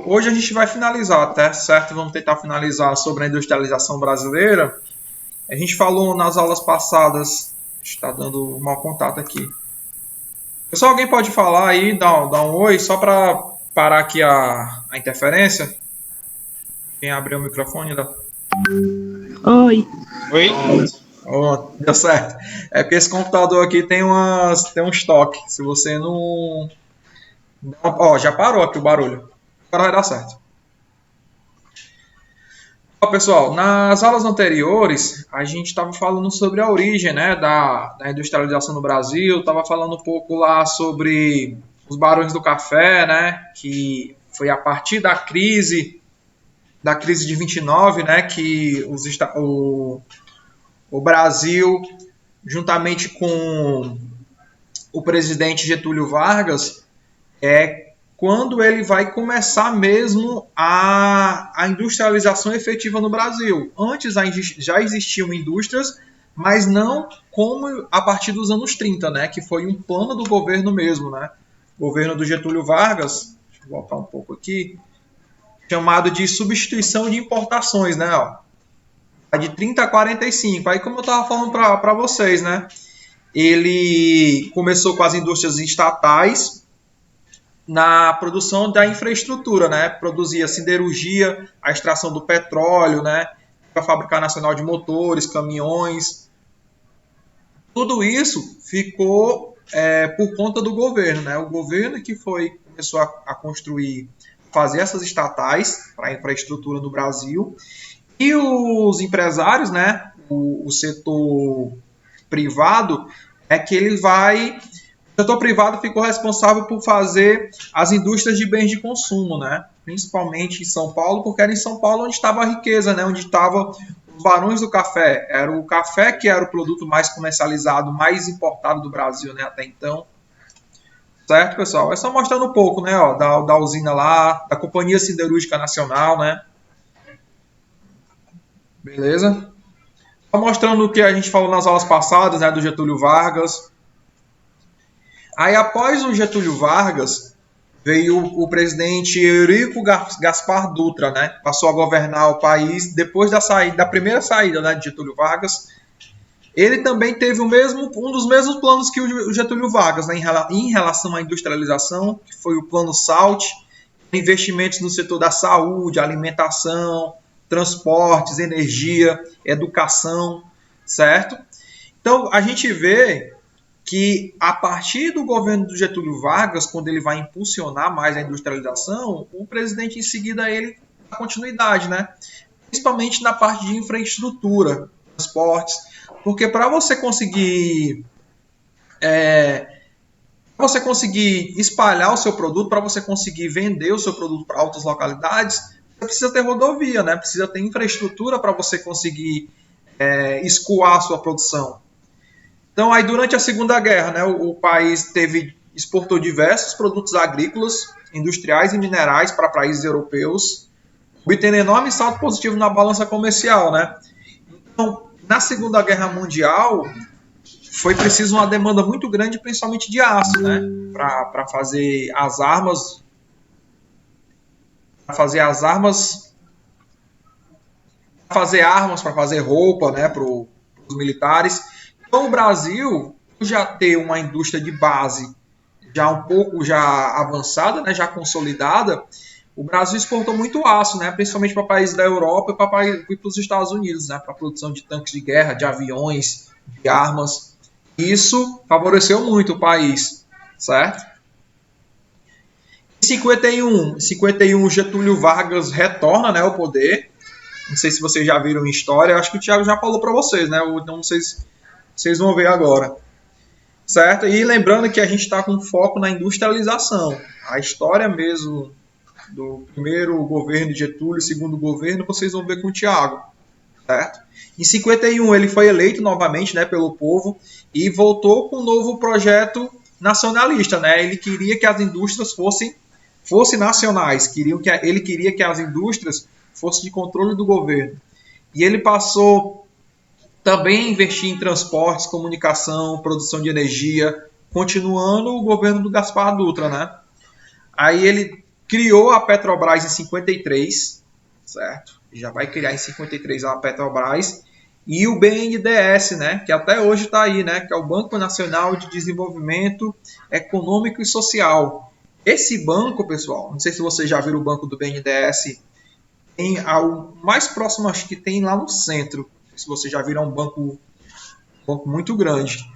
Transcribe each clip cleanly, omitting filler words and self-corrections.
hoje a gente vai finalizar, tá certo? Vamos tentar finalizar sobre a industrialização brasileira. A gente falou nas aulas passadas, está dando um mau contato aqui. Pessoal, alguém pode falar aí, dar um oi, só para parar aqui a interferência? Quem abriu o microfone? Oi. Oi? Oh, deu certo. É porque esse computador aqui tem um estoque. Se você não. Ó, já parou aqui o barulho. Agora vai dar certo. Ó, pessoal, nas aulas anteriores, a gente estava falando sobre a origem, né, da industrialização no Brasil, estava falando um pouco lá sobre os barões do café, né, que foi a partir da crise de 29, né, que o Brasil, juntamente com o presidente Getúlio Vargas, quando ele vai começar mesmo a industrialização efetiva no Brasil. Antes já existiam indústrias, mas não como a partir dos anos 30, né, que foi um plano do governo mesmo, né, governo do Getúlio Vargas, deixa eu voltar um pouco aqui, chamado de substituição de importações, né, ó, de 30 a 45. Aí, como eu estava falando para vocês, né, ele começou com as indústrias estatais na produção da infraestrutura, né? Produzia siderurgia, a extração do petróleo, né? Para a Fábrica Nacional de Motores, caminhões. Tudo isso ficou por conta do governo, né? O governo que começou a construir, fazer essas estatais para a infraestrutura no Brasil. E os empresários, né? O setor privado que ele vai. O setor privado ficou responsável por fazer as indústrias de bens de consumo, né? Principalmente em São Paulo, porque era em São Paulo onde estava a riqueza, né? Onde estavam os barões do café. Era o café que era o produto mais comercializado, mais importado do Brasil, né? Até então. Certo, pessoal? É só mostrando um pouco, né? Ó, da usina lá, da Companhia Siderúrgica Nacional, né? Beleza? Só mostrando o que a gente falou nas aulas passadas, né? Do Getúlio Vargas. Aí, após o Getúlio Vargas, veio o presidente Eurico Gaspar Dutra, né? Passou a governar o país depois da primeira saída, né, de Getúlio Vargas. Ele também teve um dos mesmos planos que o Getúlio Vargas, né, em relação à industrialização, que foi o Plano SALT, investimentos no setor da saúde, alimentação, transportes, energia, educação, certo? Então, a gente vê que a partir do governo do Getúlio Vargas, quando ele vai impulsionar mais a industrialização, o presidente em seguida ele dá continuidade, né? Principalmente na parte de infraestrutura, transportes, porque para você conseguir espalhar o seu produto, para você conseguir vender o seu produto para outras localidades, você precisa ter rodovia, né? Precisa ter infraestrutura para você conseguir escoar a sua produção. Então, aí durante a Segunda Guerra, né, o país exportou diversos produtos agrícolas, industriais e minerais para países europeus, obtendo enorme salto positivo na balança comercial, né? Então, na Segunda Guerra Mundial, foi preciso uma demanda muito grande, principalmente de aço, né, para fazer as armas, para fazer roupa, né, para os militares. Então, o Brasil já tem uma indústria de base já um pouco avançada, né, já consolidada. O Brasil exportou muito aço, né, principalmente para países da Europa e para os Estados Unidos, né, para a produção de tanques de guerra, de aviões, de armas. Isso favoreceu muito o país, certo? Em 51, Getúlio Vargas retorna, né, ao poder. Não sei se vocês já viram em história, acho que o Thiago já falou para vocês, né? Então vocês vão ver agora, certo? E lembrando que a gente está com foco na industrialização. A história mesmo do primeiro governo de Getúlio, segundo governo, vocês vão ver com o Thiago, certo? Em 51 ele foi eleito novamente, né, pelo povo e voltou com um novo projeto nacionalista, né? Ele queria que as indústrias fossem nacionais, ele queria que as indústrias fossem de controle do governo. E ele passou também a investir em transportes, comunicação, produção de energia, continuando o governo do Gaspar Dutra, né? Aí ele criou a Petrobras em 53, certo? Já vai criar em 53 a Petrobras. E o BNDES, né, que até hoje está aí, né, que é o Banco Nacional de Desenvolvimento Econômico e Social. Esse banco, pessoal, não sei se vocês já viram o banco do BNDES, tem o mais próximo, acho que tem lá no centro. Se vocês já viram, um banco muito grande.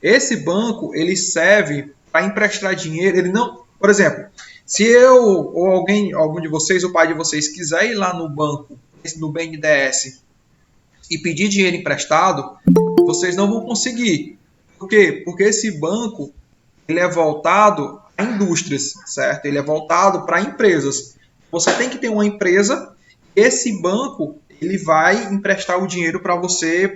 Esse banco, ele serve para emprestar dinheiro. Ele não, por exemplo, se eu ou algum de vocês, o pai de vocês, quiser ir lá no banco, no BNDES, e pedir dinheiro emprestado, vocês não vão conseguir. Por quê? Porque esse banco, ele é voltado a indústrias, certo? Ele é voltado para empresas. Você tem que ter uma empresa, esse banco, ele vai emprestar o dinheiro para você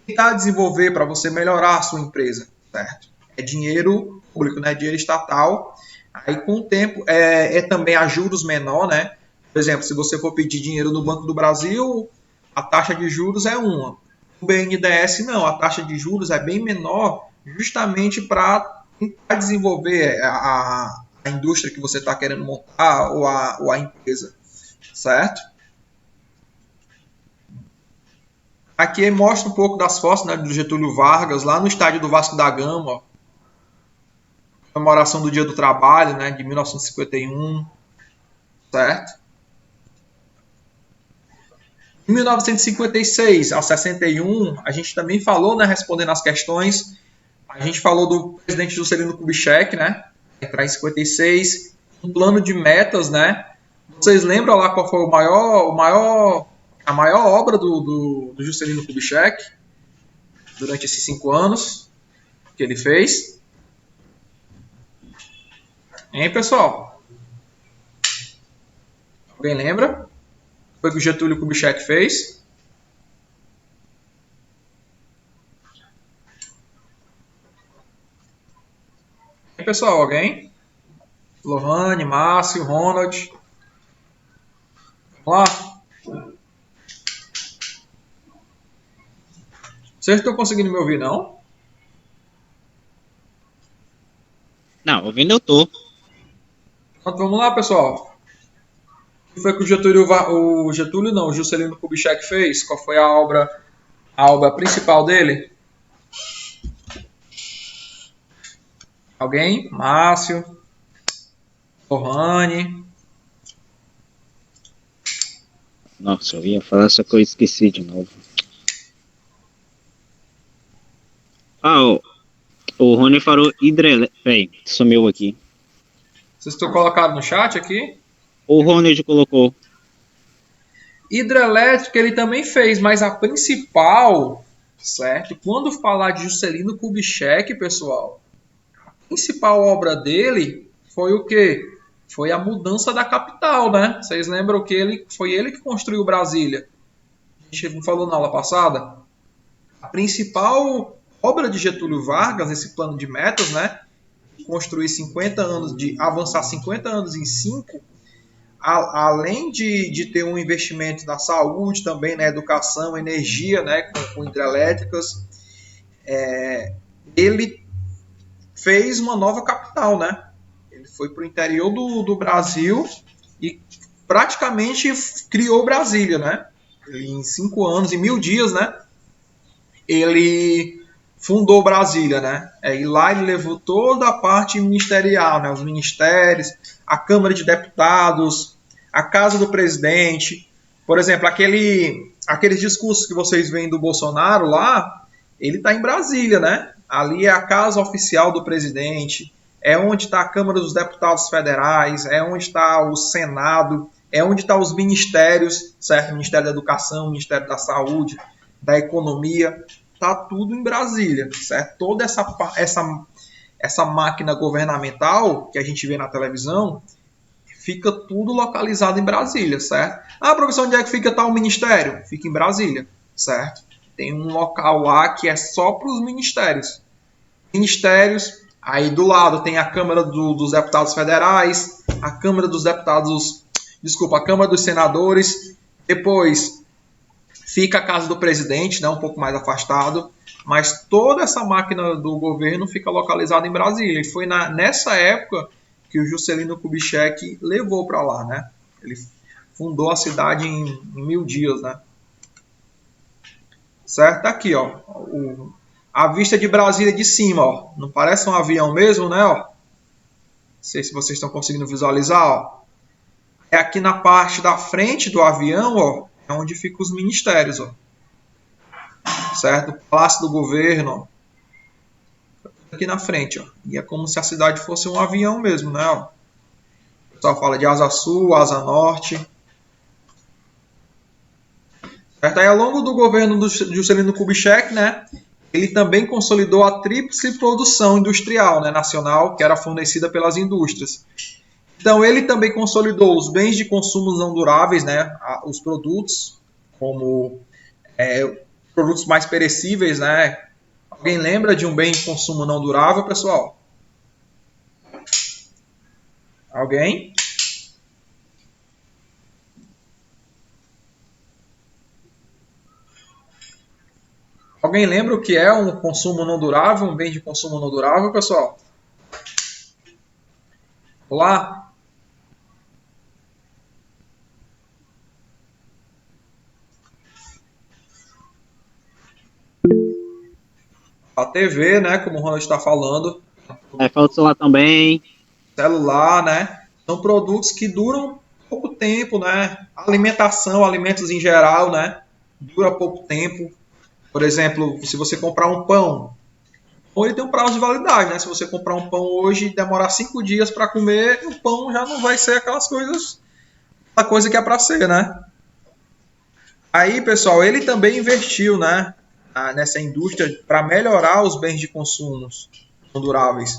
tentar desenvolver, para você melhorar a sua empresa, certo? É dinheiro público, né? Dinheiro estatal. Aí, com o tempo, é também a juros menor, né? Por exemplo, se você for pedir dinheiro no Banco do Brasil, a taxa de juros é uma. O BNDES não, a taxa de juros é bem menor, justamente para tentar desenvolver a indústria que você está querendo montar ou a empresa, certo? Aqui mostra um pouco das fotos, né, do Getúlio Vargas, lá no estádio do Vasco da Gama, ó, comemoração do Dia do Trabalho, né, de 1951, certo? Em 1956 ao 61, a gente também falou, né, respondendo as questões, a gente falou do presidente Juscelino Kubitschek, né, entrar em 56, um plano de metas, né? Vocês lembram lá qual foi a maior obra do Juscelino Kubitschek durante esses 5 anos que ele fez? Hein, pessoal? Alguém lembra? Foi o que o Getúlio Kubitschek fez? Hein, pessoal? Alguém? Lohane, Márcio, Ronald. Vamos lá? Vocês estão conseguindo me ouvir, não? Não, ouvindo eu tô. Então vamos lá, pessoal. O que foi que o Juscelino Kubitschek fez? Qual foi a obra principal dele? Alguém? Márcio, Lohane. Nossa, eu ia falar, só que eu esqueci de novo. Ah, o Rony falou hidrelétrica. Peraí, sumiu aqui. Vocês estão colocados no chat aqui? O Ronald colocou. Hidrelétrica ele também fez, mas a principal, certo? Quando falar de Juscelino Kubitschek, pessoal, a principal obra dele foi o quê? Foi a mudança da capital, né? Vocês lembram que foi ele que construiu Brasília? A gente não falou na aula passada? A principal obra de Getúlio Vargas, esse plano de metas, né? Construir 50 anos, de avançar 50 anos em 5, além de ter um investimento na saúde também, na educação, energia, né, com hidrelétricas, ele fez uma nova capital, né? Ele foi para o interior do Brasil e praticamente criou Brasília, né? Ele, em 5 anos, em 1000 dias, né? Ele fundou Brasília, né? E lá ele levou toda a parte ministerial, né? Os ministérios, a Câmara de Deputados, a Casa do Presidente. Por exemplo, aqueles discursos que vocês veem do Bolsonaro lá, ele está em Brasília, né? Ali é a casa oficial do presidente, é onde está a Câmara dos Deputados Federais, é onde está o Senado, é onde estão os ministérios, certo? Ministério da Educação, Ministério da Saúde, da Economia, está tudo em Brasília, certo? Toda essa máquina governamental que a gente vê na televisão, fica tudo localizado em Brasília, certo? Ah, professor, onde é que fica tal ministério? Fica em Brasília, certo? Tem um local lá que é só para os ministérios. Ministérios, aí do lado tem a Câmara dos Deputados Federais, a Câmara dos Deputados, a Câmara dos Senadores, depois fica a Casa do Presidente, né, um pouco mais afastado, mas toda essa máquina do governo fica localizada em Brasília. E foi nessa época que o Juscelino Kubitschek levou para lá, né? Ele fundou a cidade em 1000 dias, né? Certo? Tá aqui, ó. A vista de Brasília de cima, ó. Não parece um avião mesmo, né? Ó. Não sei se vocês estão conseguindo visualizar, ó. É aqui na parte da frente do avião, ó, é onde ficam os ministérios, ó. Certo? O Palácio do Governo, ó. Aqui na frente, ó. E é como se a cidade fosse um avião mesmo, né? Ó. O pessoal fala de asa sul, asa norte. Certo? Aí, ao longo do governo do Juscelino Kubitschek, né, ele também consolidou a tríplice produção industrial, né, nacional, que era fornecida pelas indústrias. Então, ele também consolidou os bens de consumo não duráveis, né, os produtos, como produtos mais perecíveis, né? Alguém lembra de um bem de consumo não durável, pessoal? Alguém? Alguém lembra o que é um consumo não durável, um bem de consumo não durável, pessoal? Olá? A TV, né, como o Ronald está falando, Fala do celular também. celular, né, são produtos que duram pouco tempo, né? Alimentação, alimentos em geral, né, dura pouco tempo. Por exemplo, se você comprar um pão, ou ele tem um prazo de validade, né? Se você comprar um pão hoje e demorar 5 dias para comer, o pão já não vai ser aquelas coisas, a coisa que é para ser, né? Aí, pessoal, ele também investiu, né, nessa indústria para melhorar os bens de consumo não duráveis.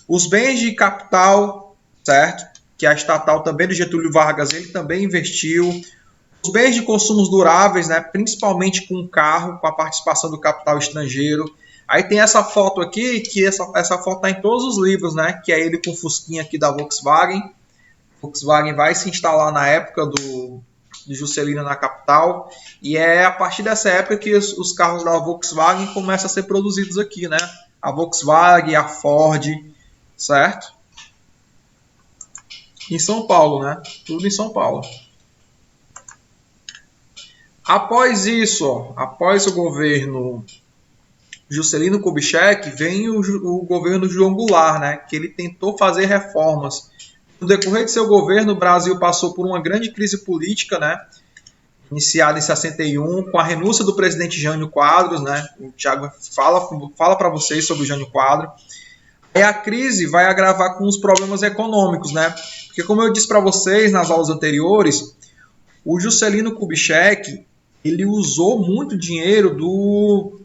Os bens de capital, certo? Que a estatal também do Getúlio Vargas, ele também investiu. Os bens de consumos duráveis, né, principalmente com carro, com a participação do capital estrangeiro. Aí tem essa foto aqui, que essa foto está em todos os livros, né? Que é ele com o Fusquinha aqui da Volkswagen. Volkswagen vai se instalar na época de Juscelino na capital. E é a partir dessa época que os carros da Volkswagen começam a ser produzidos aqui, né? A Volkswagen, a Ford, certo? Em São Paulo, né? Tudo em São Paulo. Após isso, ó, após o governo Juscelino Kubitschek, vem o governo João Goulart, né? Que ele tentou fazer reformas. No decorrer de seu governo, o Brasil passou por uma grande crise política, né? Iniciada em 61, com a renúncia do presidente Jânio Quadros, né? O Thiago fala para vocês sobre o Jânio Quadros. E a crise vai agravar com os problemas econômicos, né? Porque como eu disse para vocês nas aulas anteriores, o Juscelino Kubitschek, ele usou muito dinheiro do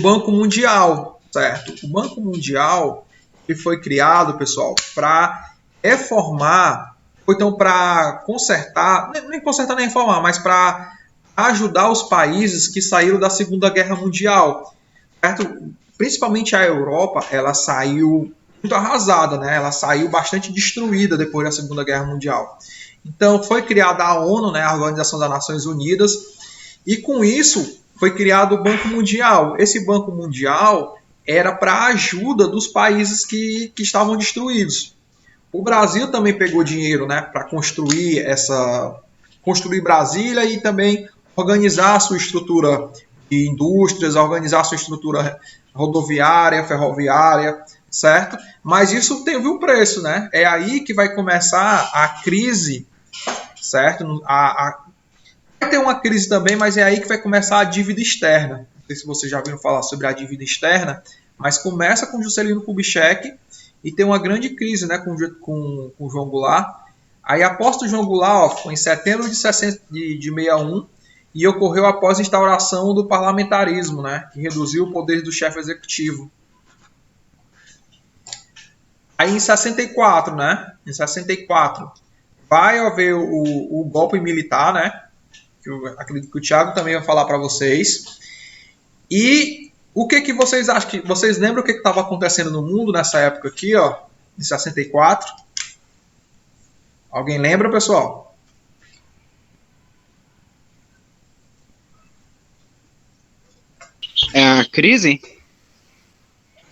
Banco Mundial, certo? O Banco Mundial ele foi criado, pessoal, para reformar, ou então para consertar, nem consertar nem reformar, mas para ajudar os países que saíram da Segunda Guerra Mundial, certo? Principalmente a Europa, ela saiu muito arrasada, né? Ela saiu bastante destruída depois da Segunda Guerra Mundial. Então foi criada a ONU, né, a Organização das Nações Unidas, e com isso foi criado o Banco Mundial. Esse Banco Mundial era para a ajuda dos países que estavam destruídos. O Brasil também pegou dinheiro, né, para construir Brasília e também organizar a sua estrutura de indústrias, organizar a sua estrutura rodoviária, ferroviária, certo? Mas isso teve um preço, né? É aí que vai começar a crise, certo? Vai ter uma crise também, mas é aí que vai começar a dívida externa. Não sei se vocês já viram falar sobre a dívida externa, mas começa com Juscelino Kubitschek e tem uma grande crise, né, com João Goulart. Aí, após o João Goulart, ó, foi em setembro de 61 e ocorreu após a instauração do parlamentarismo, né, que reduziu o poder do chefe executivo. Aí, em 64, né, em 64, vai haver o golpe militar, né, que eu acredito que o Thiago também vai falar para vocês. E o que vocês acham? Vocês lembram o que estava acontecendo no mundo nessa época aqui, ó, em 64? Alguém lembra, pessoal? É a crise?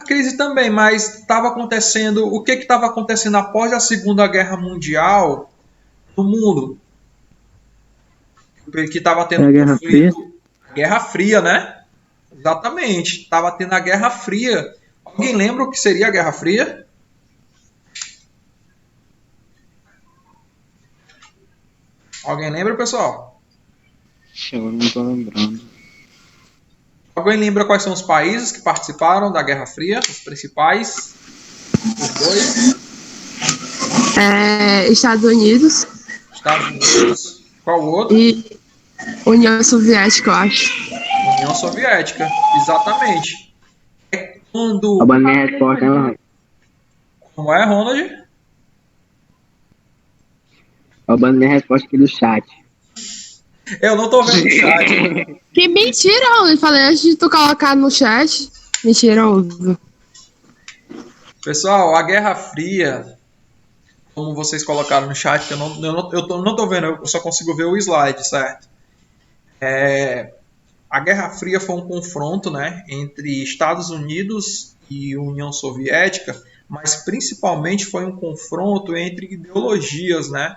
crise também, mas estava acontecendo. O que estava acontecendo após a Segunda Guerra Mundial no mundo? Que estava É tendo a Guerra Fria? conflito. Guerra Fria, né? Exatamente. Estava tendo a Guerra Fria. Alguém lembra o que seria a Guerra Fria? Alguém lembra, pessoal? Eu não tô lembrando. Alguém lembra quais são os países que participaram da Guerra Fria? Os principais? Os dois? Estados Unidos Estados Unidos. Qual o outro? e União Soviética, eu acho. União Soviética. Exatamente. É A quando. minha resposta é Como é, Ronald? roubando minha resposta aqui do chat. Eu não tô vendo o chat. Que mentira, eu falei antes de tu colocar no chat. Mentiroso. Pessoal, a Guerra Fria, como vocês colocaram no chat, que eu não tô vendo, eu só consigo ver o slide, certo? A Guerra Fria foi um confronto, né, entre Estados Unidos e União Soviética, mas principalmente foi um confronto entre ideologias, né?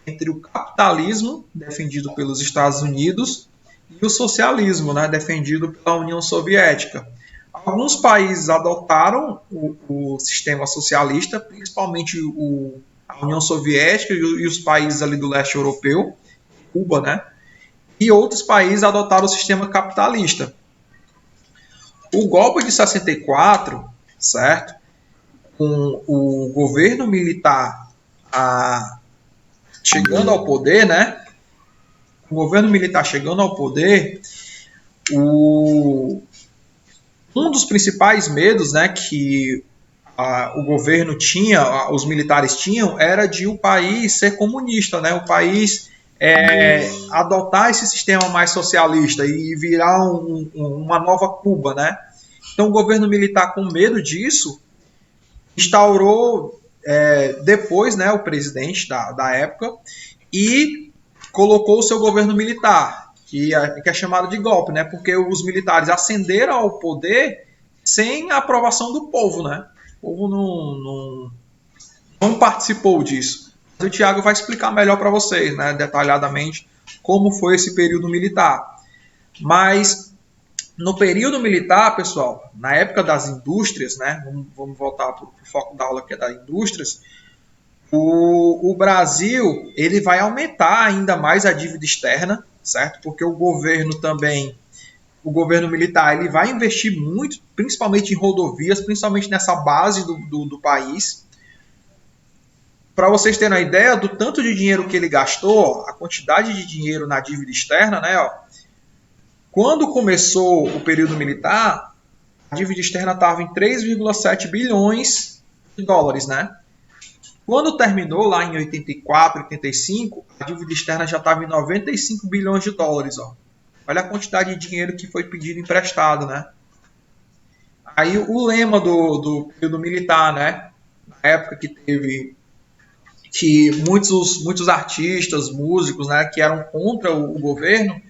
Entre o capitalismo, defendido pelos Estados Unidos, e o socialismo, né, defendido pela União Soviética. Alguns países adotaram o sistema socialista, principalmente a União Soviética e os países ali do leste europeu, Cuba, né? E outros países adotaram o sistema capitalista. O golpe de 64, certo? Com o governo militar chegando ao poder, né? O governo militar chegando ao poder, um dos principais medos, né, que o governo tinha, os militares tinham, era de o país ser comunista, né? O país adotar esse sistema mais socialista e virar uma nova Cuba, né? Então o governo militar, com medo disso, instaurou depois, né, o presidente da época, e colocou o seu governo militar, que é chamado de golpe, né? Porque os militares ascenderam ao poder sem a aprovação do povo, né? O povo não participou disso. O Tiago vai explicar melhor para vocês, né, detalhadamente, como foi esse período militar. Mas no período militar, pessoal, na época das indústrias, né, vamos voltar para o foco da aula que é das indústrias, o Brasil ele vai aumentar ainda mais a dívida externa, certo? Porque o governo militar, ele vai investir muito, principalmente em rodovias, principalmente nessa base do país. Para vocês terem uma ideia do tanto de dinheiro que ele gastou, a quantidade de dinheiro na dívida externa, né? Ó, quando começou o período militar, a dívida externa estava em 3,7 bilhões de dólares, né? Quando terminou lá em 84, 85, a dívida externa já estava em 95 bilhões de dólares. Ó. Olha a quantidade de dinheiro que foi pedido emprestado, né? Aí o lema do período militar, né? Na época que teve que muitos artistas, músicos, né, que eram contra o governo,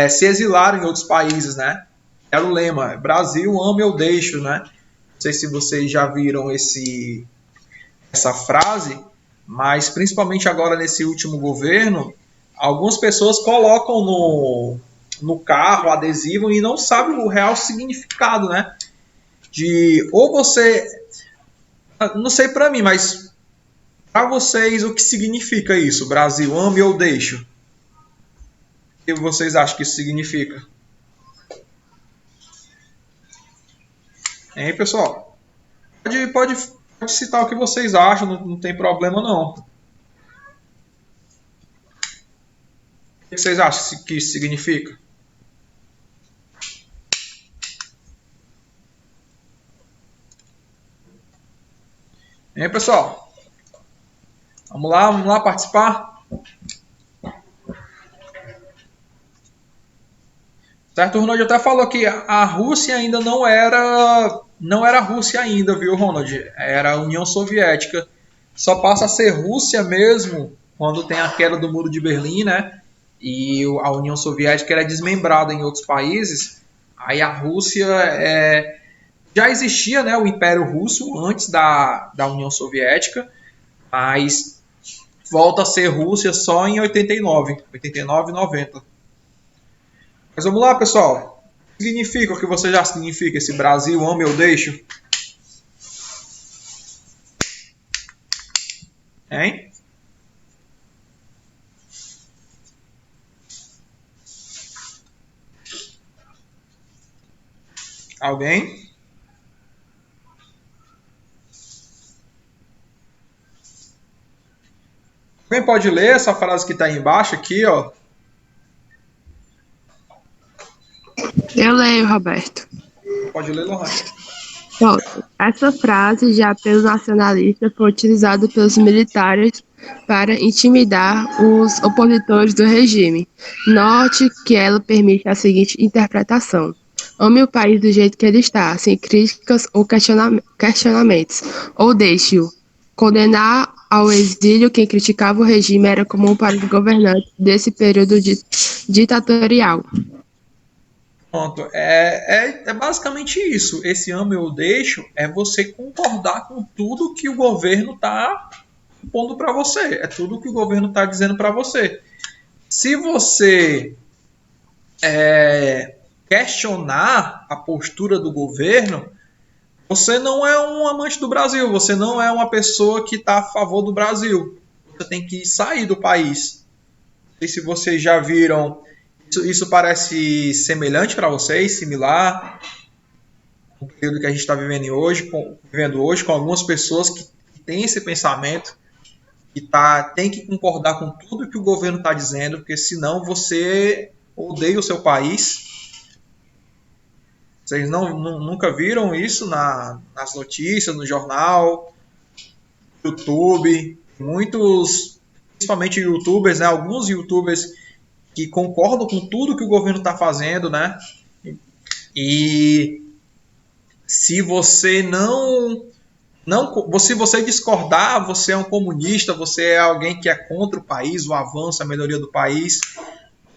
se exilaram em outros países, né? Era o lema, Brasil, ame ou deixo, né? Não sei se vocês já viram essa frase, mas principalmente agora nesse último governo, algumas pessoas colocam no carro adesivo e não sabem o real significado, né? Ou você, não sei para mim, mas para vocês o que significa isso? Brasil, ame ou deixo? O que vocês acham que isso significa? Hein, pessoal? Pode citar o que vocês acham, não tem problema não. O que vocês acham que isso significa? Hein, pessoal? Vamos lá participar? Certo, o Ronald até falou que a Rússia ainda não era Rússia ainda, viu, Ronald? Era a União Soviética. Só passa a ser Rússia mesmo quando tem a queda do Muro de Berlim, né? E a União Soviética era desmembrada em outros países. Aí a Rússia Já existia, né, o Império Russo antes da União Soviética, mas volta a ser Rússia só em 89 e 90. Mas vamos lá, pessoal. O que significa o que você já significa esse Brasil, ame ou deixo? Hein? Alguém? Alguém pode ler essa frase que está aí embaixo aqui, ó? Eu leio, Roberto. Pode ler, Lohane. Pronto. Essa frase, já pelo nacionalista, foi utilizada pelos militares para intimidar os opositores do regime. Note que ela permite a seguinte interpretação: ame o país do jeito que ele está, sem críticas ou questionamentos, ou deixe-o. Condenar ao exílio quem criticava o regime era comum para os governantes desse período ditatorial. Pronto, é basicamente isso. Esse ame ou deixo é você concordar com tudo que o governo está pondo para você. É tudo que o governo está dizendo para você. Se você questionar a postura do governo, você não é um amante do Brasil. Você não é uma pessoa que está a favor do Brasil. Você tem que sair do país. Não sei se vocês já viram. Isso parece semelhante para vocês, similar com o período que a gente está vivendo hoje, com algumas pessoas que têm esse pensamento, que tem que concordar com tudo que o governo está dizendo, porque senão você odeia o seu país. Vocês nunca viram isso nas notícias, no jornal, no YouTube? Muitos, principalmente youtubers, né? Alguns youtubers que concordam com tudo que o governo está fazendo, né? E se você se você discordar, você é um comunista, você é alguém que é contra o país, o avanço, a melhoria do país.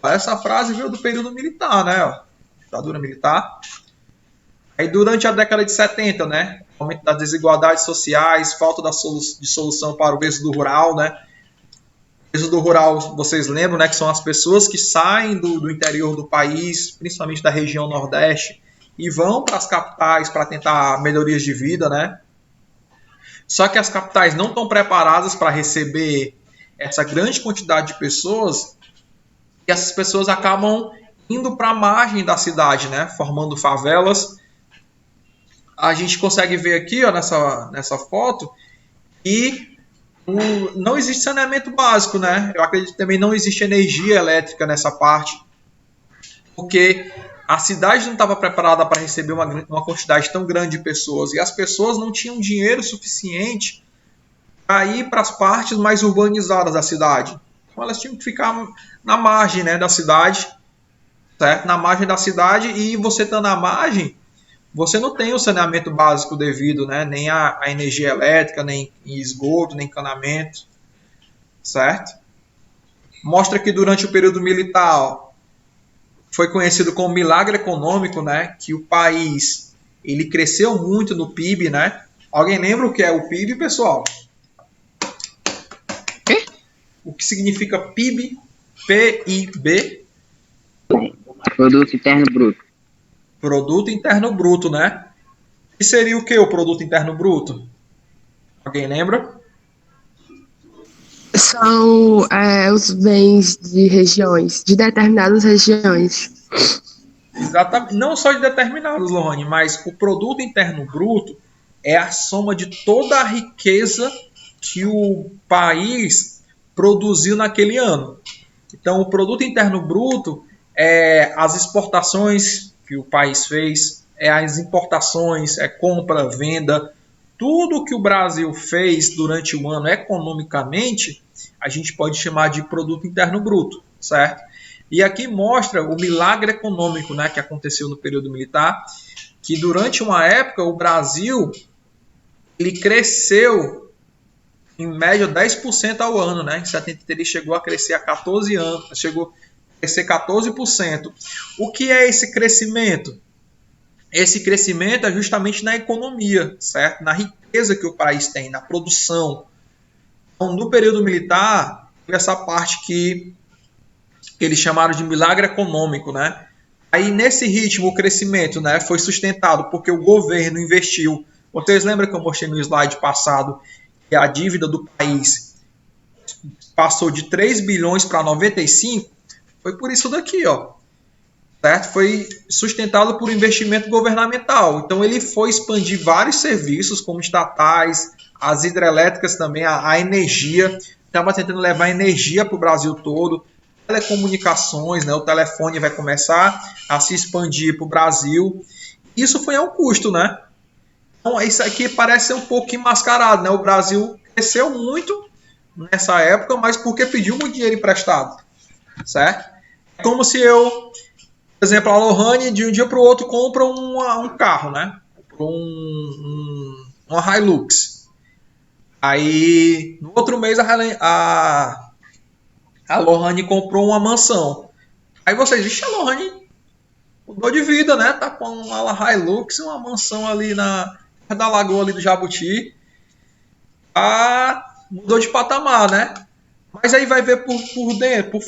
Essa frase veio do período militar, né? Ditadura militar. Aí durante a década de 70, né? Aumento das desigualdades sociais, falta de solução para o êxodo rural, né? Êxodo rural, vocês lembram, né, que são as pessoas que saem do interior do país, principalmente da região Nordeste, e vão para as capitais para tentar melhorias de vida, né? Só que as capitais não estão preparadas para receber essa grande quantidade de pessoas, e essas pessoas acabam indo para a margem da cidade, né, formando favelas. A gente consegue ver aqui, ó, nessa foto, e não existe saneamento básico, né? Eu acredito que também não existe energia elétrica nessa parte, porque a cidade não estava preparada para receber uma quantidade tão grande de pessoas, e as pessoas não tinham dinheiro suficiente para ir para as partes mais urbanizadas da cidade. Então elas tinham que ficar na margem, né, da cidade, certo? Na margem da cidade, e você estando na margem, você não tem o saneamento básico devido, né? Nem a energia elétrica, nem esgoto, nem encanamento, certo? Mostra que durante o período militar foi conhecido como milagre econômico, né? Que o país ele cresceu muito no PIB, né? Alguém lembra o que é o PIB, pessoal? Quê? O que significa PIB? PIB? Produto Interno Bruto. Produto Interno Bruto, né? E seria o que o Produto Interno Bruto? Alguém lembra? São os bens de regiões, de determinadas regiões. Exatamente. Não só de determinados, Lohane, mas o Produto Interno Bruto é a soma de toda a riqueza que o país produziu naquele ano. Então, o Produto Interno Bruto é as exportações que o país fez, é as importações, é compra, venda, tudo que o Brasil fez durante o ano economicamente, a gente pode chamar de Produto Interno Bruto, certo? E aqui mostra o milagre econômico, né, que aconteceu no período militar, que durante uma época o Brasil ele cresceu em média 10% ao ano, né? Em 70 ele chegou a crescer a 14 anos, chegou a crescer 14%. O que é esse crescimento? esse crescimento é justamente na economia, certo? Na riqueza que o país tem, na produção. Então, no período militar, essa parte que eles chamaram de milagre econômico, né? Aí, nesse ritmo, o crescimento, né, foi sustentado porque o governo investiu. Vocês lembram que eu mostrei no slide passado que a dívida do país passou de 3 bilhões para 95? Foi por isso daqui, ó. Certo? Foi sustentado por investimento governamental. Então, ele foi expandir vários serviços, como estatais, as hidrelétricas também, a energia. Estava tentando levar energia para o Brasil todo. Telecomunicações, né? O telefone vai começar a se expandir para o Brasil. Isso foi a um custo, né? Então, isso aqui parece ser um pouco mascarado, né? O Brasil cresceu muito nessa época, mas porque pediu muito dinheiro emprestado, certo? É como se eu, por exemplo, a Lohane, de um dia para o outro, compra um carro, né? Uma Hilux. Aí, no outro mês, a Lohane comprou uma mansão. Aí vocês, vixe, a Lohane mudou de vida, né? Tá com uma Hilux, uma mansão ali da lagoa ali do Jabuti. Mudou de patamar, né? Mas aí vai ver por dentro,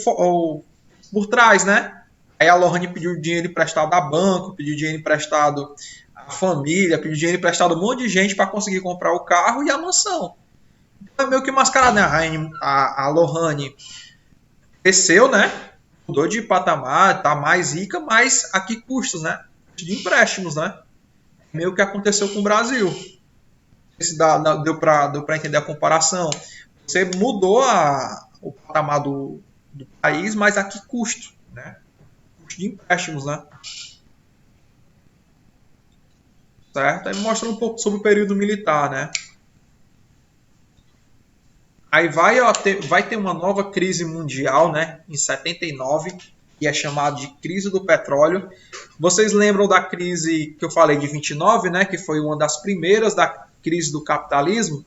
por trás, né? Aí a Lohane pediu dinheiro emprestado a banco, pediu dinheiro emprestado à família, pediu dinheiro emprestado a um monte de gente para conseguir comprar o carro e a mansão. Então é meio que mascarado, né? A Lohane cresceu, né? Mudou de patamar, tá mais rica, mas a que custos, né? De empréstimos, né? Meio que aconteceu com o Brasil. Se deu para entender a comparação. Você mudou o patamar do país, mas a que custo, né? Custo de empréstimos, né? Certo? Aí mostra um pouco sobre o período militar, né? Aí vai ter uma nova crise mundial, né? Em 79, que é chamada de crise do petróleo. Vocês lembram da crise que eu falei de 29, né? Que foi uma das primeiras da crise do capitalismo.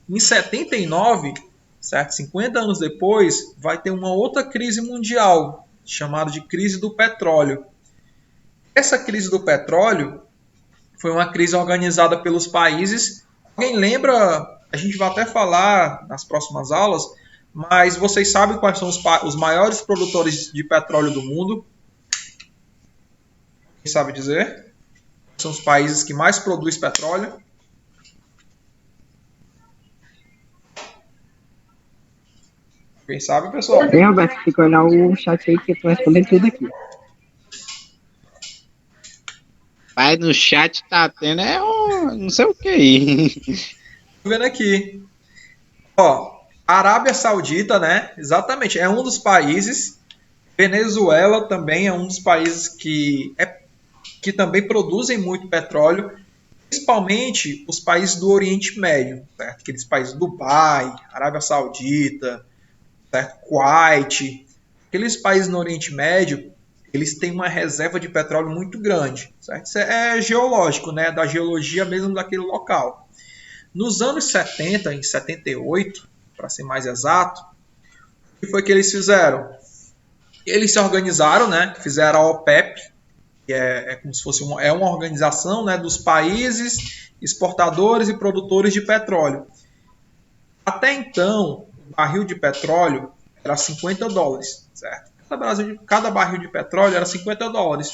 Em 79, certo? 50 anos depois, vai ter uma outra crise mundial, chamada de crise do petróleo. Essa crise do petróleo foi uma crise organizada pelos países. Alguém lembra? A gente vai até falar nas próximas aulas, mas vocês sabem quais são os maiores produtores de petróleo do mundo? Quem sabe dizer? São os países que mais produzem petróleo. Quem sabe, pessoal? Roberto, tem que olhar o chat aí que eu tô respondendo tudo aqui. Pai, no chat tá tendo não sei o que aí. Tô vendo aqui. Ó, Arábia Saudita, né? Exatamente, é um dos países. Venezuela também é um dos países que também produzem muito petróleo, principalmente os países do Oriente Médio, certo? Aqueles países Dubai, Arábia Saudita, certo? Kuwait, aqueles países no Oriente Médio, eles têm uma reserva de petróleo muito grande, certo? Isso é geológico, né? Da geologia mesmo daquele local. Nos anos 70, em 78, para ser mais exato, o que foi que eles fizeram? Eles se organizaram, né? Fizeram a OPEP, que é como se fosse uma organização, né, dos países exportadores e produtores de petróleo. Até então, o barril de petróleo era $50, certo? Cada barril de petróleo era $50.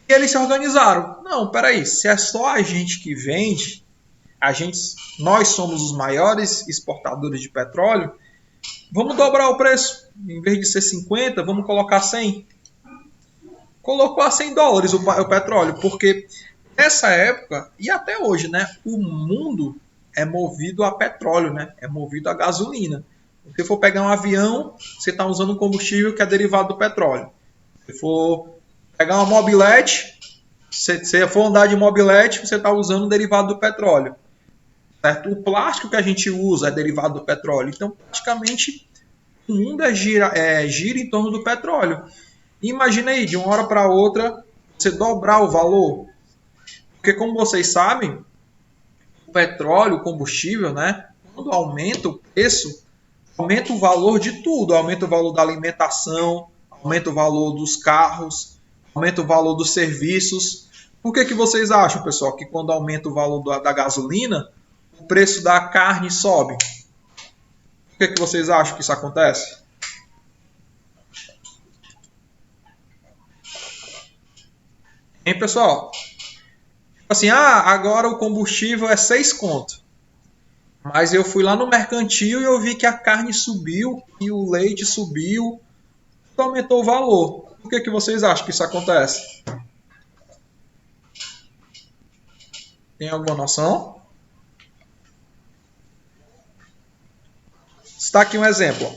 E eles se organizaram. Não, peraí, se é só a gente que vende, nós somos os maiores exportadores de petróleo, vamos dobrar o preço. Em vez de ser 50, vamos colocar 100. Colocou a $100 o petróleo, porque nessa época, e até hoje, né, o mundo é movido a petróleo, né, é movido a gasolina. Se você for pegar um avião, você está usando um combustível que é derivado do petróleo. Se for pegar uma mobilete, se for andar de mobilete, você está usando um derivado do petróleo. Certo? O plástico que a gente usa é derivado do petróleo. Então, praticamente, o mundo gira em torno do petróleo. Imagina aí, de uma hora para outra, você dobrar o valor. Porque, como vocês sabem, o petróleo, o combustível, né, quando aumenta o preço, aumenta o valor de tudo. Aumenta o valor da alimentação, aumenta o valor dos carros, aumenta o valor dos serviços. Por que vocês acham, pessoal, que quando aumenta o valor da gasolina, o preço da carne sobe? Por que vocês acham que isso acontece? Hein, pessoal? Assim, agora o combustível é 6 conto. Mas eu fui lá no mercantil e eu vi que a carne subiu e o leite subiu. Então aumentou o valor. Por que vocês acham que isso acontece? Tem alguma noção? Está aqui um exemplo.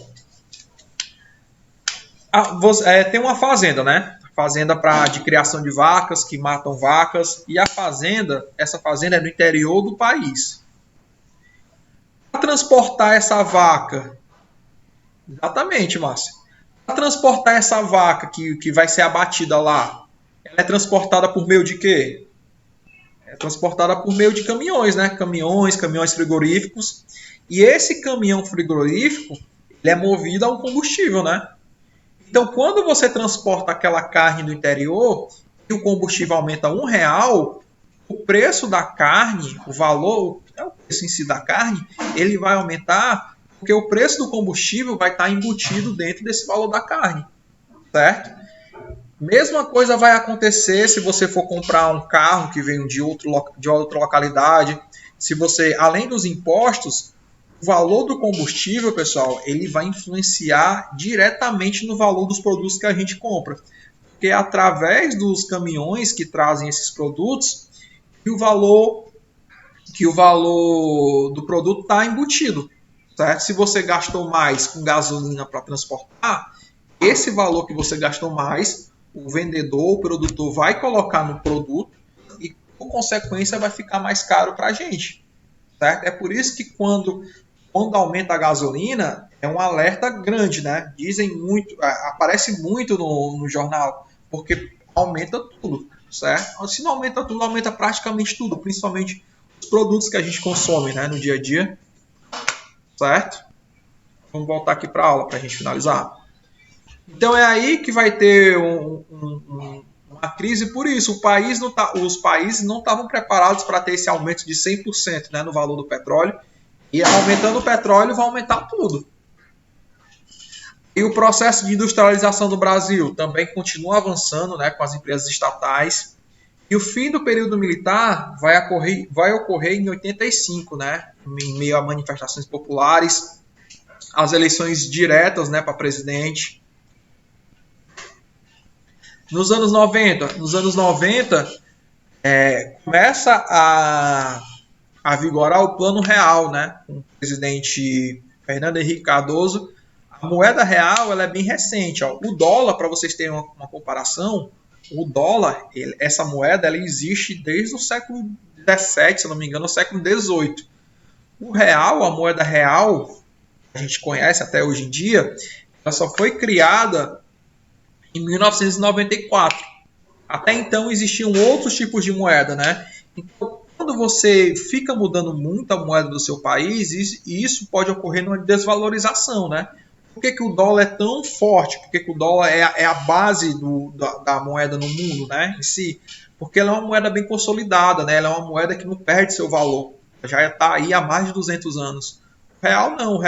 Tem uma fazenda, né? Fazenda de criação de vacas, que matam vacas. E essa fazenda é no interior do país. Para transportar essa vaca... Exatamente, Márcio. Para transportar essa vaca que vai ser abatida lá, ela é transportada por meio de quê? É transportada por meio de caminhões, né? Caminhões frigoríficos. E esse caminhão frigorífico, ele é movido a um combustível, né? Então, quando você transporta aquela carne do interior e o combustível aumenta R$1, o preço da carne, o valor, o preço em si da carne, ele vai aumentar porque o preço do combustível vai estar embutido dentro desse valor da carne, certo? Mesma coisa vai acontecer se você for comprar um carro que vem de outra localidade. Se você, além dos impostos, o valor do combustível, pessoal, ele vai influenciar diretamente no valor dos produtos que a gente compra. Porque é através dos caminhões que trazem esses produtos que o valor do produto está embutido. Certo? Se você gastou mais com gasolina para transportar, esse valor que você gastou mais, o vendedor, o produtor vai colocar no produto e, por consequência, vai ficar mais caro para a gente. Certo? É por isso que quando aumenta a gasolina, é um alerta grande, né? Dizem muito, aparece muito no jornal, porque aumenta tudo, certo? Se não aumenta tudo, aumenta praticamente tudo, principalmente os produtos que a gente consome, né, no dia a dia. Certo? Vamos voltar aqui para a aula para a gente finalizar. Então é aí que vai ter uma crise por isso. Os países não estavam preparados para ter esse aumento de 100%, né, no valor do petróleo. E aumentando o petróleo vai aumentar tudo. E o processo de industrialização do Brasil também continua avançando, né, com as empresas estatais. E o fim do período militar vai ocorrer em 85, né, em meio a manifestações populares, as eleições diretas, né, para presidente. Nos anos 90 começa a vigorar o Plano Real, né, com o presidente Fernando Henrique Cardoso. A moeda real ela é bem recente. Ó. O dólar, para vocês terem uma comparação, o dólar, essa moeda, ela existe desde o século XVII, se não me engano, o século XVIII. O real, a moeda real, que a gente conhece até hoje em dia, ela só foi criada em 1994. Até então existiam outros tipos de moeda, né? Então, quando você fica mudando muito a moeda do seu país, isso pode ocorrer numa desvalorização, né? Por que o dólar é tão forte? Por que o dólar é a base da moeda no mundo, né, em si? Porque ela é uma moeda bem consolidada, né? Ela é uma moeda que não perde seu valor. Já está aí há mais de 200 anos. O real não,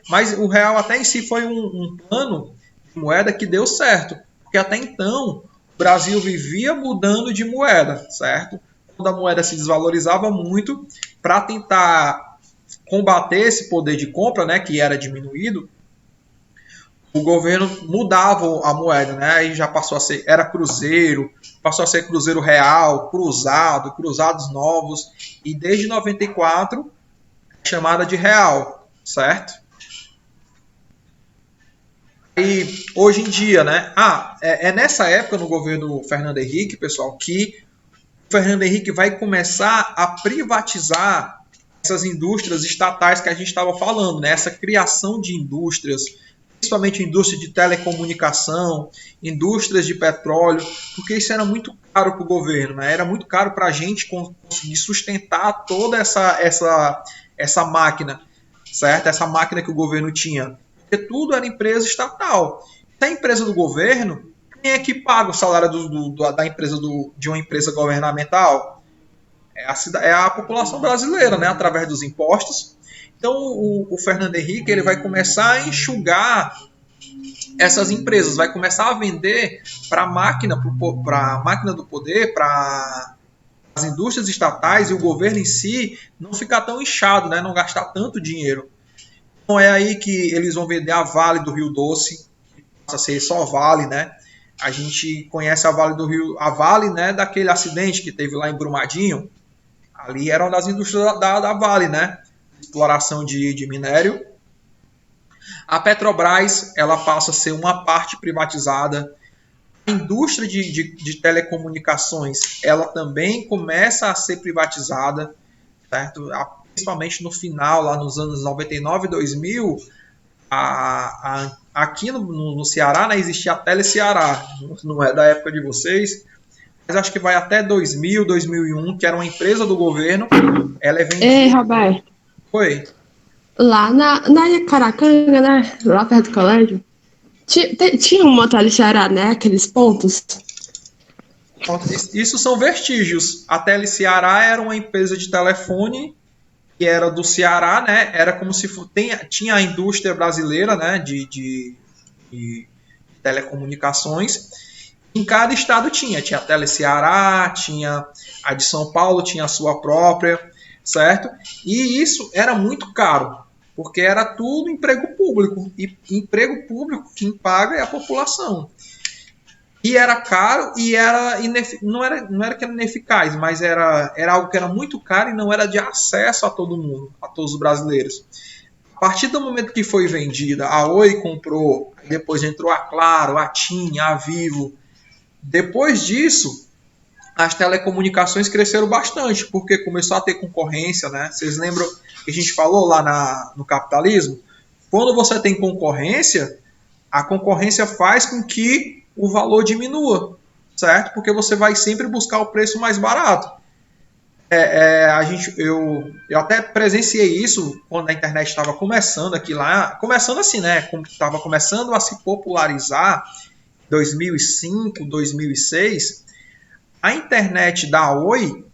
mas o real até em si foi um plano de moeda que deu certo. Porque até então o Brasil vivia mudando de moeda, certo? Quando a moeda se desvalorizava muito, para tentar combater esse poder de compra, né, que era diminuído, o governo mudava a moeda, né? Aí já passou a ser, era cruzeiro, passou a ser cruzeiro real, cruzados novos, e desde 94 chamada de real, certo? E hoje em dia, né? É nessa época no governo Fernando Henrique, pessoal, que o Fernando Henrique vai começar a privatizar essas indústrias estatais que a gente estava falando, né? Essa criação de indústrias, principalmente indústria de telecomunicação, indústrias de petróleo, porque isso era muito caro para o governo, né? Era muito caro para a gente conseguir sustentar toda essa máquina, certo? Essa máquina que o governo tinha, porque tudo era empresa estatal. Se a empresa do governo, quem é que paga o salário da empresa de uma empresa governamental? É a população brasileira, né, através dos impostos. Então o Fernando Henrique ele vai começar a enxugar essas empresas, vai começar a vender para a máquina do poder, para as indústrias estatais e o governo em si não ficar tão inchado, né, não gastar tanto dinheiro. Então é aí que eles vão vender a Vale do Rio Doce, que passa a ser só Vale, né? A gente conhece a Vale do Rio, a Vale, né, daquele acidente que teve lá em Brumadinho. Ali era uma das indústrias da Vale, né? Exploração de minério. A Petrobras, ela passa a ser uma parte privatizada. A indústria de telecomunicações, ela também começa a ser privatizada, certo? Principalmente no final, lá nos anos 99 e 2000, aqui no Ceará, né, existia a Teleceará, não é da época de vocês, mas acho que vai até 2000, 2001, que era uma empresa do governo. Ela é vendida. Ei, Roberto, Oi. lá na Caracanga, né? Lá perto do colégio, tinha uma Ceará, né? Aqueles pontos. Isso são vestígios. A Teleceará era uma empresa de telefone que era do Ceará, né? Era como se tinha a indústria brasileira, né? De telecomunicações. Em cada estado tinha a Teleceará, tinha a de São Paulo, tinha a sua própria, certo? E isso era muito caro, porque era tudo emprego público. E emprego público, quem paga é a população. E era caro e não era que era ineficaz, mas era algo que era muito caro e não era de acesso a todo mundo, a todos os brasileiros. A partir do momento que foi vendida, a Oi comprou, depois entrou a Claro, a TIM, a Vivo. Depois disso, as telecomunicações cresceram bastante, porque começou a ter concorrência, né? Vocês lembram que a gente falou lá no capitalismo? Quando você tem concorrência, a concorrência faz com que o valor diminua, certo? Porque você vai sempre buscar o preço mais barato. Eu até presenciei isso quando a internet estava começando aqui lá, começando assim, né? Como estava começando a se popularizar, 2005, 2006, a internet da Oi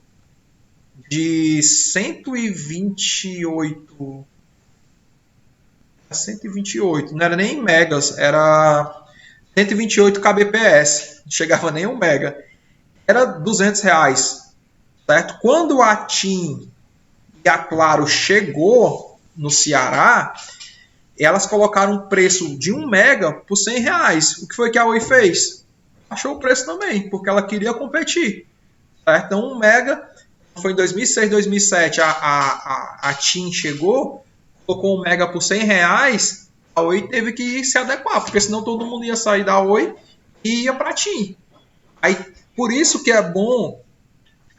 de 128, não era nem megas, era 128 kbps, não chegava nem 1 mega, era R$ 200, certo? Quando a TIM e a Claro chegou no Ceará, elas colocaram um preço de 1 mega por R$ 100. O que foi que a Oi fez? Achou o preço também, porque ela queria competir, certo? Então 1 mega, foi em 2006, 2007, a TIM chegou, colocou 1 mega por R$ 100, a Oi teve que se adequar, porque senão todo mundo ia sair da Oi e ia para a TIM. Aí, por isso que é bom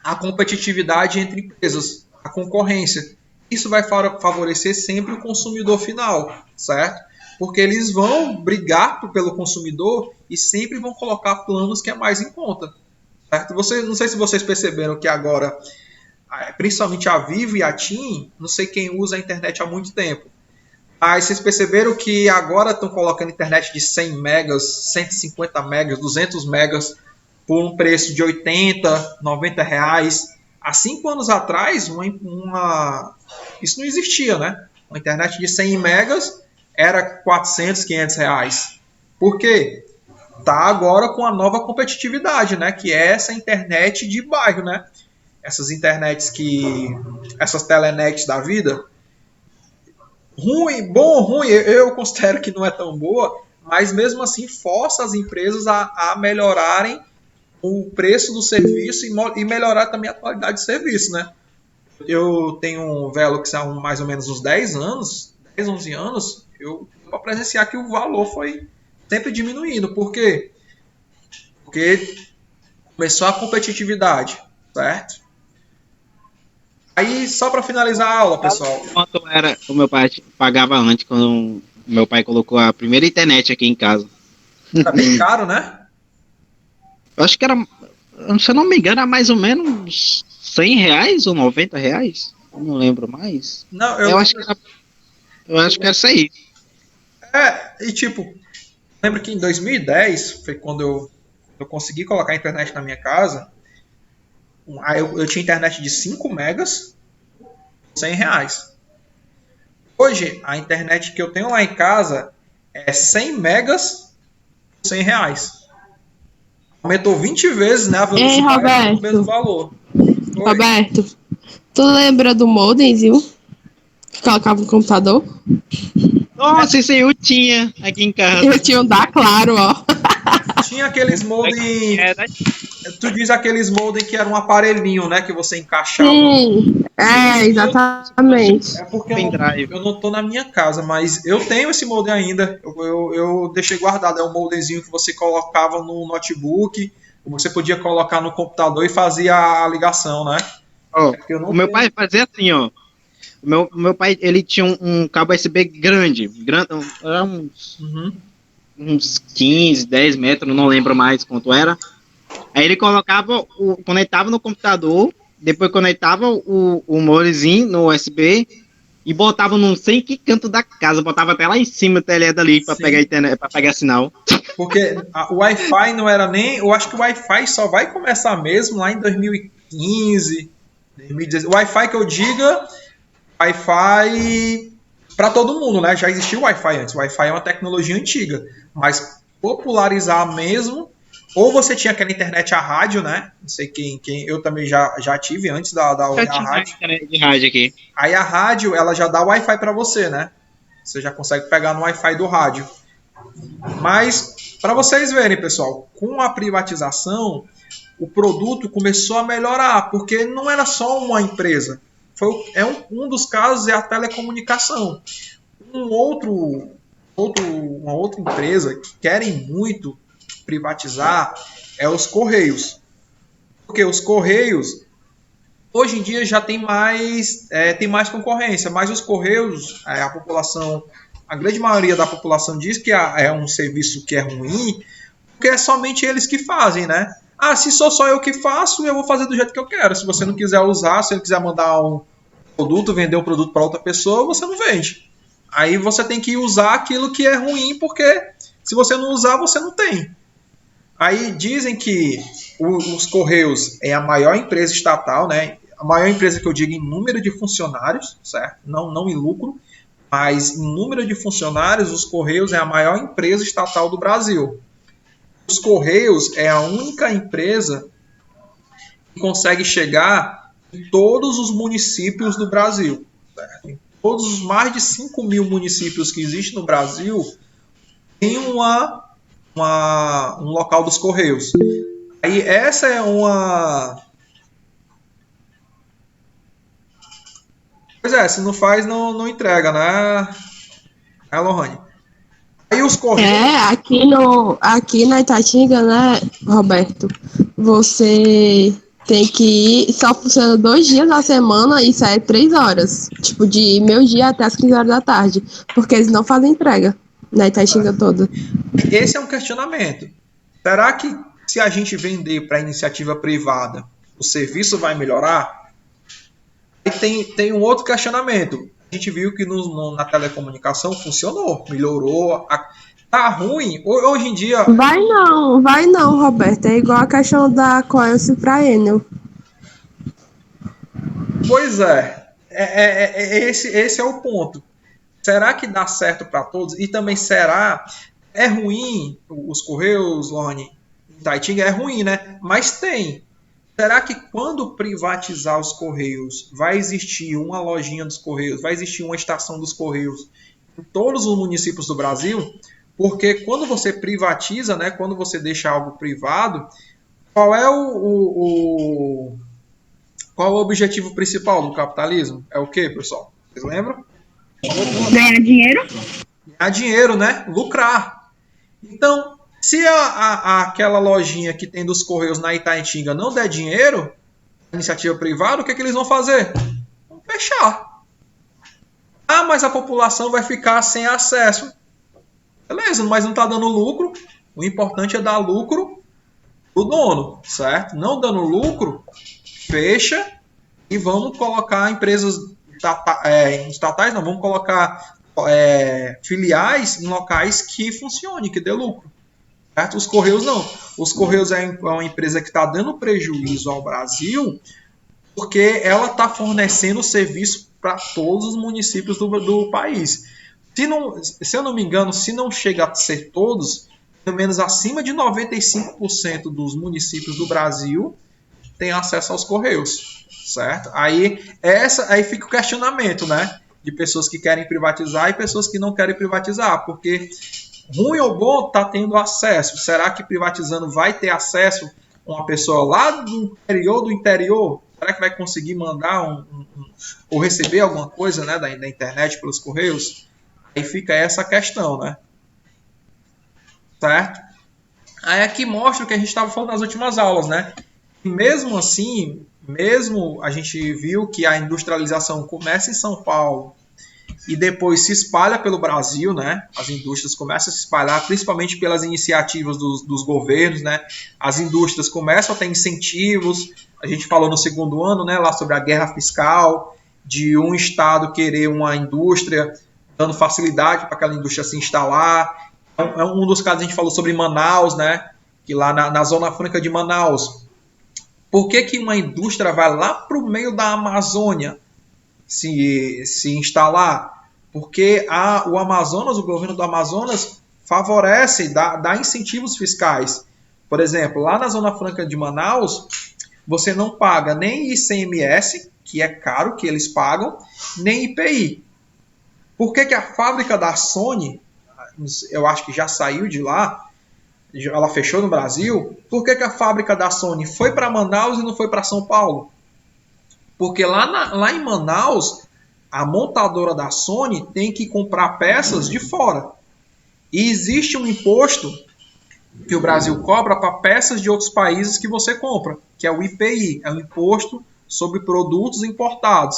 a competitividade entre empresas, a concorrência. Isso vai favorecer sempre o consumidor final, certo? Porque eles vão brigar pelo consumidor e sempre vão colocar planos que é mais em conta, certo? Não sei se vocês perceberam que agora, principalmente a Vivo e a TIM, não sei quem usa a internet há muito tempo, mas vocês perceberam que agora estão colocando internet de 100 megas, 150 megas, 200 megas por um preço de 80, 90 reais. Há 5 anos atrás, isso não existia, né? Uma internet de 100 megas era 400, 500 reais. Por quê? Tá agora com a nova competitividade, né? Que é essa internet de bairro, né? Essas telenets da vida. Ruim, bom ou ruim, eu considero que não é tão boa, mas mesmo assim força as empresas a melhorarem o preço do serviço e melhorar também a qualidade de serviço, né? Eu tenho um Velox há mais ou menos uns 10 anos, 10, 11 anos, para presenciar que o valor foi sempre diminuindo. Por quê? Porque começou a competitividade, certo? Aí, só para finalizar a aula, pessoal. Quanto era o meu pai pagava antes, quando meu pai colocou a primeira internet aqui em casa? Tá bem caro, né? Eu acho que era, se eu não me engano, era mais ou menos R$ 100 ou R$ 90. Eu não lembro mais. Não, eu acho que era isso aí. E tipo, lembro que em 2010 foi quando eu eu consegui colocar a internet na minha casa, aí eu tinha internet de 5 megas, R$ 100. Hoje, a internet que eu tenho lá em casa é 100 megas, R$ 100. Aumentou 20 vezes, né, a Ei, velocidade do mesmo Roberto. valor. Oi. Roberto, tu lembra do modemzinho que colocava no computador? Nossa, esse aí eu tinha aqui em casa. Eu tinha um da Claro, ó. Tinha aqueles modem. Era Tu diz aqueles modem que era um aparelhinho, né? Que você encaixava. Sim, exatamente. É porque pendrive. eu não tô na minha casa, mas eu tenho esse modem ainda. Eu deixei guardado. É um modemzinho que você colocava no notebook, você podia colocar no computador e fazia a ligação, né? Ó, É que eu não o meu tenho. pai fazia assim, ó. O meu pai, ele tinha um cabo USB grande, era Uhum. uns 15, 10 metros, não lembro mais quanto era. Aí ele conectava no computador, depois conectava o molezinho no USB e botava não sei que canto da casa, botava até lá em cima o telhado ali para Sim. pegar internet, para pegar sinal. Porque o Wi-Fi não era nem. Eu acho que o Wi-Fi só vai começar mesmo lá em 2015, 2016. O Wi-Fi que eu diga, Wi-Fi para todo mundo, né? Já existia o Wi-Fi antes. O Wi-Fi é uma tecnologia antiga, mas popularizar mesmo. Ou você tinha aquela internet a rádio, né? Não sei quem eu também já tive antes da Já a tinha rádio. internet de rádio aqui. Aí a rádio, ela já dá Wi-Fi para você, né? Você já consegue pegar no Wi-Fi do rádio. Mas, para vocês verem, pessoal, com a privatização, o produto começou a melhorar, porque não era só uma empresa. Um dos casos é a telecomunicação. Uma outra empresa que querem muito privatizar é os Correios. Porque os Correios, hoje em dia, já tem mais concorrência, mas os Correios, a população, a grande maioria da população diz que é um serviço que é ruim, porque é somente eles que fazem, né? Ah, se sou só eu que faço, eu vou fazer do jeito que eu quero. Se você não quiser usar, se ele quiser mandar um produto, vender o produto para outra pessoa, você não vende. Aí você tem que usar aquilo que é ruim, porque se você não usar, você não tem. Aí dizem que os Correios é a maior empresa estatal, né? A maior empresa que eu digo em número de funcionários, certo? Não em lucro, mas em número de funcionários, os Correios é a maior empresa estatal do Brasil. Os Correios é a única empresa que consegue chegar em todos os municípios do Brasil. Certo? Em todos os mais de 5 mil municípios que existem no Brasil, tem um local dos Correios. Aí essa é uma... Pois é, se não faz, não entrega, né, Lohane? Aí os Correios... Aqui na Itatinga, né, Roberto? Você tem que ir, só funciona 2 dias na semana e sai 3 horas. Tipo, de meio-dia até as 15 horas da tarde. Porque eles não fazem entrega na Itatinga toda. Esse é um questionamento. Será que se a gente vender para iniciativa privada, o serviço vai melhorar? E tem um outro questionamento. A gente viu que na telecomunicação funcionou, melhorou. Tá ruim. Hoje em dia... Vai não, Roberto. É igual a questão da Coelce para Enel. Pois é. Esse é o ponto. Será que dá certo para todos? E também será... É ruim os Correios, Lone, Taitinga, é ruim, né? Mas tem. Será que quando privatizar os Correios, vai existir uma lojinha dos Correios, vai existir uma estação dos Correios em todos os municípios do Brasil? Porque quando você privatiza, né, quando você deixa algo privado, qual é qual é o objetivo principal do capitalismo? É o quê, pessoal? Vocês lembram? Ganhar dinheiro? Ganhar dinheiro, né? Lucrar. Então, se aquela lojinha que tem dos Correios na Itaitinga não der dinheiro, iniciativa privada, o que eles vão fazer? Vão fechar. Ah, mas a população vai ficar sem acesso. Beleza, mas não está dando lucro. O importante é dar lucro pro dono, certo? Não dando lucro, fecha e vamos colocar empresas estatais, não, vamos colocar filiais em locais que funcione, que dê lucro. certo? Os Correios não. Os Correios é uma empresa que está dando prejuízo ao Brasil porque ela está fornecendo serviço para todos os municípios do país. Se eu não me engano, se não chega a ser todos, pelo menos acima de 95% dos municípios do Brasil têm acesso aos Correios, certo? Aí fica o questionamento, né? De pessoas que querem privatizar e pessoas que não querem privatizar, porque ruim ou bom está tendo acesso. Será que privatizando vai ter acesso uma pessoa lá do interior? Será que vai conseguir mandar ou receber alguma coisa, né, da internet pelos Correios? Aí fica essa questão, né? Certo? Aí aqui mostra o que a gente estava falando nas últimas aulas, né? E mesmo assim, mesmo a gente viu que a industrialização começa em São Paulo e depois se espalha pelo Brasil, né? As indústrias começam a se espalhar, principalmente pelas iniciativas dos governos, né? As indústrias começam a ter incentivos. A gente falou no segundo ano, né, lá sobre a guerra fiscal, de um estado querer uma indústria, dando facilidade para aquela indústria se instalar. É um dos casos a gente falou sobre Manaus, né? Que lá na Zona Franca de Manaus. Por que uma indústria vai lá para o meio da Amazônia se instalar? Porque o Amazonas, o governo do Amazonas, favorece, dá incentivos fiscais. Por exemplo, lá na Zona Franca de Manaus, você não paga nem ICMS, que é caro que eles pagam, nem IPI. Por que a fábrica da Sony, eu acho que já saiu de lá, ela fechou no Brasil, por que a fábrica da Sony foi para Manaus e não foi para São Paulo? Porque lá em Manaus, a montadora da Sony tem que comprar peças de fora. E existe um imposto que o Brasil cobra para peças de outros países que você compra, que é o IPI, é o Imposto sobre Produtos Importados.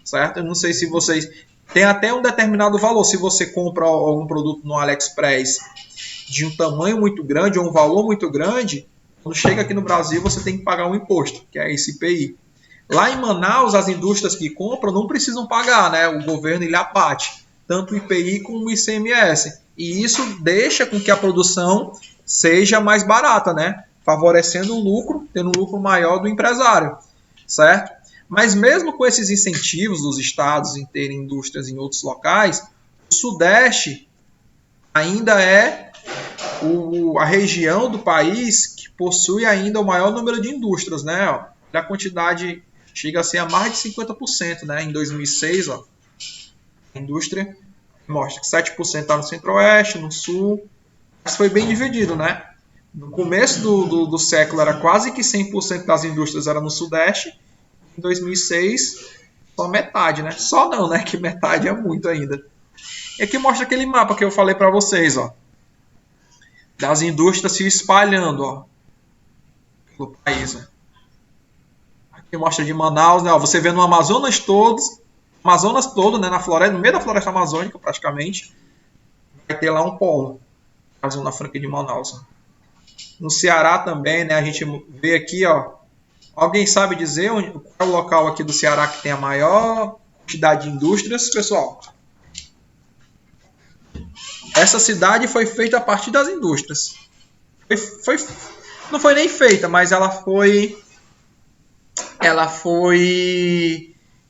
Certo? Eu não sei se vocês... Tem até um determinado valor. Se você compra algum produto no AliExpress de um tamanho muito grande ou um valor muito grande, quando chega aqui no Brasil você tem que pagar um imposto, que é esse IPI. Lá em Manaus, as indústrias que compram não precisam pagar, né? O governo ele abate tanto o IPI como o ICMS. E isso deixa com que a produção seja mais barata, né? Favorecendo o lucro, tendo um lucro maior do empresário, certo? Mas mesmo com esses incentivos dos estados em terem indústrias em outros locais, o Sudeste ainda é a região do país que possui ainda o maior número de indústrias, né? A quantidade chega a ser a mais de 50%, né? Em 2006, a indústria mostra que 7% está no Centro-Oeste, no Sul, mas foi bem dividido, né? No começo do século era quase que 100% das indústrias era no Sudeste. Em 2006, só metade, né? Só não, né? Que metade é muito ainda. E aqui mostra aquele mapa que eu falei para vocês, ó. Das indústrias se espalhando, ó. Pelo país, ó. Aqui mostra de Manaus, né? Ó, você vê no Amazonas todo, né? Na floresta, no meio da floresta amazônica, praticamente. Vai ter lá um polo. Na Zona Franca de Manaus, ó. No Ceará também, né? A gente vê aqui, ó. Alguém sabe dizer qual é o local aqui do Ceará que tem a maior quantidade de indústrias, pessoal? Essa cidade foi feita a partir das indústrias. Não foi nem feita, mas ela foi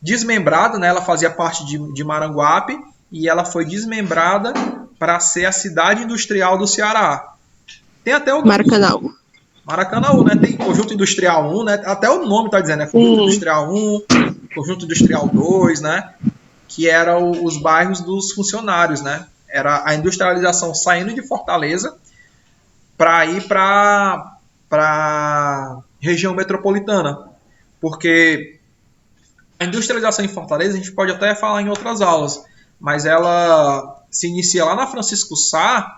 desmembrada, né? Ela fazia parte de Maranguape e ela foi desmembrada para ser a cidade industrial do Ceará. Tem até o Maracanaú, né? Tem Conjunto Industrial 1, né? Até o nome está dizendo, né? Conjunto Industrial 1, Conjunto Industrial 2, né? Que eram os bairros dos funcionários, né? Era a industrialização saindo de Fortaleza para ir para a região metropolitana. Porque a industrialização em Fortaleza, a gente pode até falar em outras aulas, mas ela se inicia lá na Francisco Sá.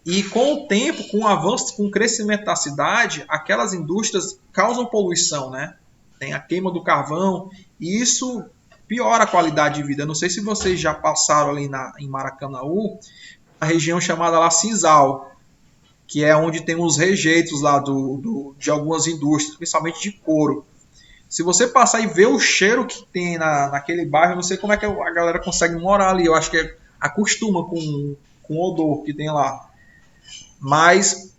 E com o tempo, com o avanço, com o crescimento da cidade, aquelas indústrias causam poluição, né? Tem a queima do carvão, e isso piora a qualidade de vida. Eu não sei se vocês já passaram ali em Maracanaú, a região chamada lá Sisal, que é onde tem os rejeitos lá de algumas indústrias, principalmente de couro. Se você passar e ver o cheiro que tem naquele bairro, eu não sei como é que a galera consegue morar ali. Eu acho que acostuma com o odor que tem lá. Mas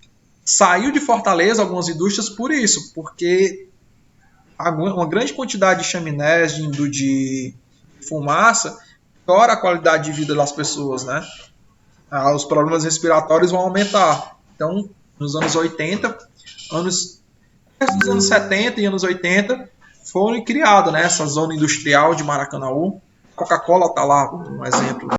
saiu de Fortaleza algumas indústrias por isso, porque uma grande quantidade de chaminés, de fumaça, piora a qualidade de vida das pessoas, né? Os problemas respiratórios vão aumentar. Então, nos anos 80, nos anos 70 e anos 80, foi criada, né, essa zona industrial de Maracanaú. Coca-Cola está lá, um exemplo.